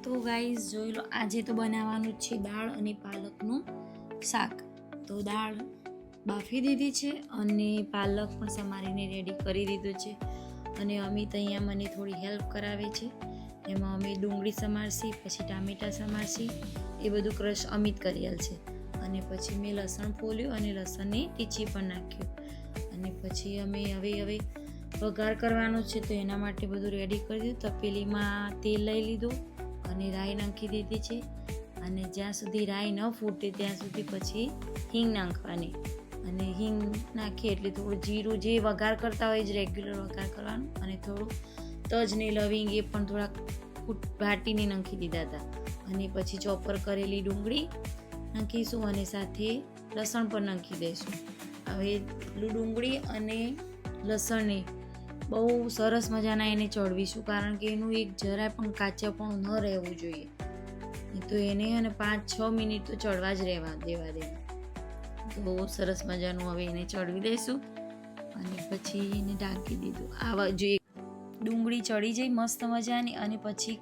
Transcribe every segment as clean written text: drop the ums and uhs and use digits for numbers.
તો ગાઈઝ જોઈ લો, આજે તો બનાવવાનું છે દાળ અને પાલકનું શાક. તો દાળ બાફી દીધી છે અને પાલક પણ સમારીને રેડી કરી દીધું છે. અને અમિત અહીંયા મને થોડી હેલ્પ કરાવે છે. એમાં અમે ડુંગળી સમારશી, પછી ટામેટાં સમારશી, એ બધું ક્રશ અમિત કરેલ છે. અને પછી મેં લસણ ફોલ્યું અને લસણને ટીચી પણ નાખ્યું. અને પછી અમે હવે વઘાર કરવાનો છે, તો એના માટે બધું રેડી કરી દીધું. તપેલીમાં તેલ લઈ લીધું અને રાઈ નાખી દીધી છે. અને જ્યાં સુધી રાઈ ન ફૂટે ત્યાં સુધી પછી હિંગ નાખવાની. અને હિંગ નાખીએ એટલે થોડું જીરું, જે વઘાર કરતા હોય જ રેગ્યુલર વઘાર કરવાનું. અને થોડું તજ ને લવિંગ એ પણ થોડાક વાટીને નાખી દીધા હતા. અને પછી ચોપર કરેલી ડુંગળી નાખીશું અને સાથે લસણ પણ નાખી દઈશું. હવે ડુંગળી અને લસણને બહુ સરસ મજાના એને ચડવીશું, કારણ કે એનું એક જરાય પણ કાચાપણું ન રહેવું જોઈએ. તો એને અને 5-6 મિનિટ તો ચડવા જ દેવા દેવા. તો બહુ સરસ મજાનું હવે એને ચડવી દઈશું. અને પછી એને ઢાંકી દીધું. આવા જે ડુંગળી ચડી જાય મસ્ત મજાની, અને પછી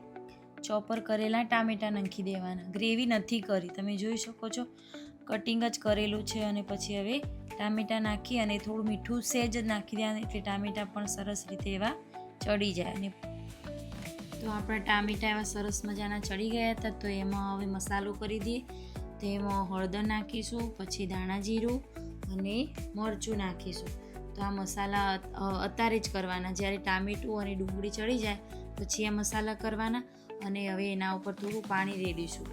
ચોપર કરેલા ટામેટાં નાખી દેવાના. ગ્રેવી નથી કરી, તમે જોઈ શકો છો, કટિંગ જ કરેલું છે. અને પછી હવે ટામેટાં નાખી અને થોડું મીઠું સહેજ જ નાખી દેવાનું, એટલે ટામેટાં પણ સરસ રીતે એવા ચડી જાય. અને તો આપણા ટામેટાં એવા સરસ મજાના ચડી ગયા હતા. તો એમાં હવે મસાલો કરી દઈએ. તો એમાં હળદર નાખીશું, પછી ધાણા જીરું અને મરચું નાખીશું. તો આ મસાલા અત્યારે જ કરવાના, જ્યારે ટામેટું અને ડુંગળી ચડી જાય પછી આ મસાલા કરવાના. અને હવે એના ઉપર થોડું પાણી રેડીશું.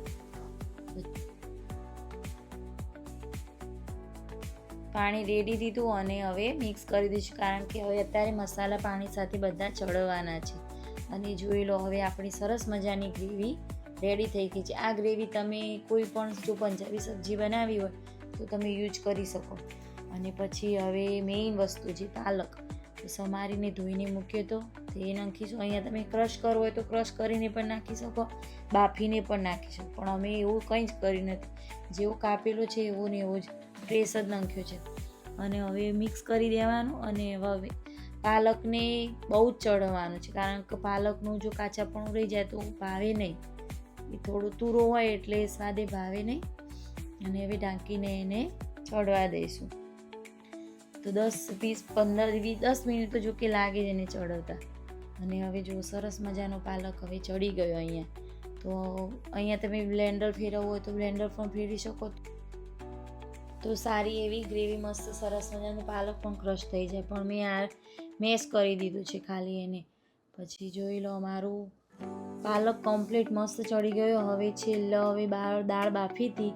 પાણી રેડી દીધું અને હવે મિક્સ કરી દઈશું, કારણ કે હવે અત્યારે મસાલા પાણી સાથે બધા ચડવાના છે. અને જોઈ લો, હવે આપણી સરસ મજાની ગ્રેવી રેડી થઈ ગઈ છે. આ ગ્રેવી તમે કોઈ પણ જો પંજાબી સબ્જી બનાવી હોય તો તમે યુઝ કરી શકો. અને પછી હવે મેઇન વસ્તુ છે પાલક. તો સમારીને ધોઈને મૂક્યો તો એ નાખીશું. અહીંયા તમે ક્રશ કરવો હોય તો ક્રશ કરીને પણ નાખી શકો, બાફીને પણ નાખી શકો. પણ અમે એવું કંઈ જ કર્યું નથી, જેવો કાપેલો છે એવો ને એવો જ ફ્રેશ જ નાખ્યો છે. અને હવે મિક્સ કરી દેવાનું. અને હવે પાલકને બહુ જ ચડવાનું છે, કારણ કે પાલકનું જો કાચાપણું રહી જાય તો ભાવે નહીં. એ થોડું તુરો હોય એટલે સ્વાદે ભાવે નહીં. અને હવે ઢાંકીને એને ચડવા દઈશું. તો 10 મિનિટ તો જો કે લાગે જ એને ચડવતા. અને હવે જો સરસ મજાનો પાલક હવે ચડી ગયો અહીંયા. તો અહીંયા તમે બ્લેન્ડર ફેરવવું હોય તો બ્લેન્ડર પણ ફેરવી શકો. તો સારી એવી ગ્રેવી મસ્ત સરસ મજાનું પાલક પણ ક્રશ થઈ જાય. પણ મેં આ મેશ કરી દીધું છે ખાલી એને. પછી જોઈ લો, અમારું પાલક કમ્પ્લીટ મસ્ત ચડી ગયો. હવે છેલ્લે હવે દાળ બાફી હતી,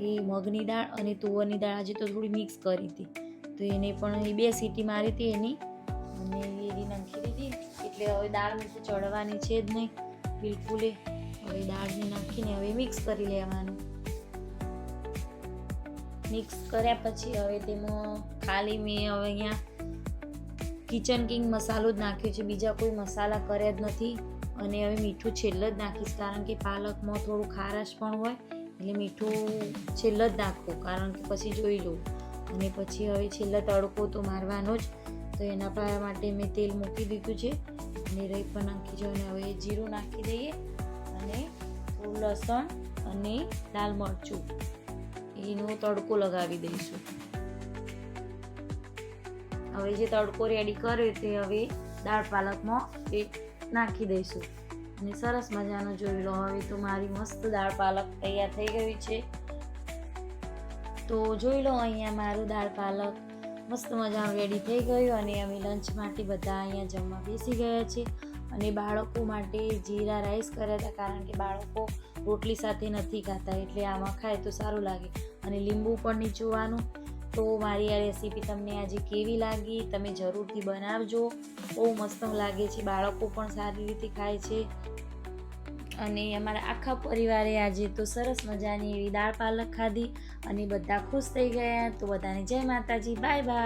એ મગની દાળ અને તુવરની દાળ આજે તો થોડી મિક્સ કરી હતી. તો એને પણ 2 સીટી મારી હતી એની, અને એની નાખી દીધી. એટલે હવે દાળ મીઠું ચડવાની છે જ નહીં બિલકુલે. હવે દાળને નાખીને હવે મિક્સ કરી લેવાનું. મિક્સ કર્યા પછી હવે તેમાં ખાલી મેં હવે અહીંયા કિચન કિંગ મસાલો જ નાખ્યો છે, બીજા કોઈ મસાલા કર્યા જ નથી. અને હવે મીઠું છેલ્લે જ નાખીશ, કારણ કે પાલકમાં થોડું ખારાશ પણ હોય, એટલે મીઠું છેલ્લે જ નાખવું, કારણ કે પછી જોઈ લઉં. અને પછી હવે છેલ્લે તડકો તો મારવાનો જ. તો એના માટે મેં તેલ મૂકી દીધું છે. અને રાઈ પણ નાખી છે. અને હવે જીરું નાખી દઈએ, અને થોડું લસણ અને લાલ મરચું એનો તડકો લગાવી દઈશું. હવે જે તડકો રેડી કર્યો તે હવે દાળ પાલકમાં એ નાખી દઈશું. અને સરસ મજાનો જોઈ લો, હવે તો મારી મસ્ત દાળ પાલક તૈયાર થઈ ગઈ છે. તો જોઈ લો, અહીંયા મારું દાળ પાલક મસ્ત મજાનું રેડી થઈ ગયું. અને અમે લંચ માટે બધા અહીંયા જમવા બેસી ગયા છે. અને બાળકો માટે જીરા રાઈસ કર્યા હતા, કારણ કે બાળકો રોટલી સાથે નથી ખાતા, એટલે આમાં ખાય તો સારું લાગે. અને લીંબુ પણ નીચોવાનું. તો મારી આ રેસીપી તમને આજે કેવી લાગી તમે જરૂરથી બનાવજો. બહુ મસ્ત લાગે છે, બાળકો પણ સારી રીતે ખાય છે. અને અમારા આખા પરિવારે આજે તો સરસ મજાની એવી દાળ પાલક ખાધી અને બધા ખુશ થઈ ગયા. તો બધાને જય માતાજી, બાય બાય.